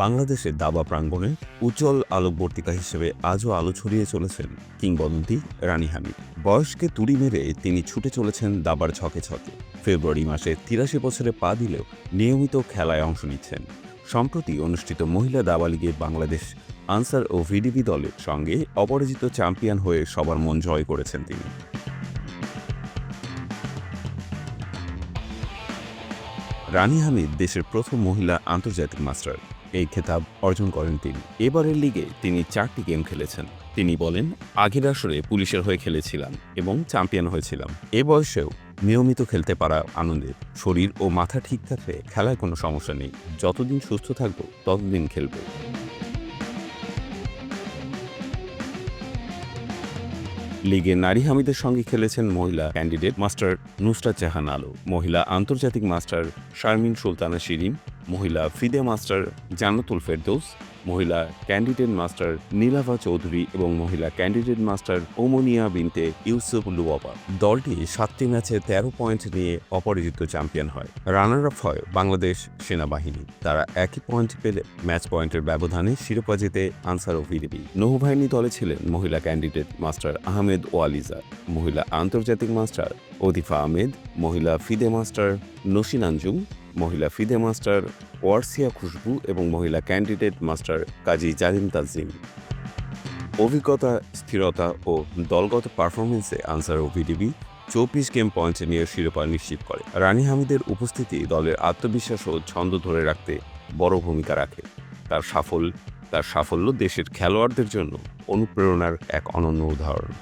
বাংলাদেশের দাবা প্রাঙ্গণে উজ্জ্বল আলোকবর্তিকা হিসেবে আজও আলো ছড়িয়ে চলেছেন কিংবদন্তি রানী হামিদ। বয়সকে তুড়ি মেরে তিনি ছুটে চলেছেন দাবার ছকে ছকে। ফেব্রুয়ারি মাসে ৮৩ বছরে পা দিলেও নিয়মিত খেলায় অংশ নিচ্ছেন। সম্প্রতি অনুষ্ঠিত মহিলা দাবা লিগে বাংলাদেশ আনসার ও ভিডিপি দলের সঙ্গে অপরাজিত চ্যাম্পিয়ন হয়ে সবার মন জয় করেছেন তিনি। রানী হামিদ দেশের প্রথম মহিলা আন্তর্জাতিক মাস্টার। এই খেতাব অর্জন করেন তিনি। এবারের লিগে তিনি 4টি গেম খেলেছেন। তিনি বলেন, আগের আসরে পুলিশের হয়ে খেলেছিলাম এবং চ্যাম্পিয়ন হয়েছিলাম। এ বয়সেও নিয়মিত খেলতে পারা আনন্দের। শরীর ও মাথা ঠিক থাকলে খেলায় কোনো সমস্যা নেই। যতদিন সুস্থ থাকবো ততদিন খেলবো। লিগে নারী হামিদের সঙ্গে খেলেছেন মহিলা ক্যান্ডিডেট মাস্টার নুসরাত জাহান আলো, মহিলা আন্তর্জাতিক মাস্টার শারমিন সুলতানা শিরিন, মহিলা ফিদে মাস্টার জান্নাতুল ফেরদৌস, মহিলা ক্যান্ডিডেট মাস্টার নীলাভা চৌধুরী এবং মহিলা ক্যান্ডিডেট মাস্টার ওমনিয়া বিনতে ইউসুফ লুবাবা। দলটি 7টি ম্যাচে 13 পয়েন্ট নিয়ে অপরাজিত চ্যাম্পিয়ন হয়। রানার আপ হয় বাংলাদেশ সেনাবাহিনী। তারা একই পয়েন্ট পেলে ম্যাচ পয়েন্টের ব্যবধানে শিরোপা জিতে আনসার ও ভিডিপি। নৌবাহিনী দলে ছিলেন মহিলা ক্যান্ডিডেট মাস্টার আহমেদ ওয়ালিজা, মহিলা আন্তর্জাতিক মাস্টার ওদিফা আহমেদ, মহিলা ফিদে মাস্টার নসিন আঞ্জুম, মহিলা ফিদে মাস্টার ওয়ারসিয়া খুশবু এবং মহিলা ক্যান্ডিডেট মাস্টার কাজী জালিম তাজিম। অভিজ্ঞতা, স্থিরতা ও দলগত পারফরমেন্সে আনসার ও ভিডিপি 24 গেম পয়েন্ট নিয়ে শিরোপা নিশ্চিত করে। রানী হামিদের উপস্থিতি দলের আত্মবিশ্বাস ও ছন্দ ধরে রাখতে বড় ভূমিকা রাখে। তার সাফল্য দেশের খেলোয়াড়দের জন্য অনুপ্রেরণার এক অনন্য উদাহরণ।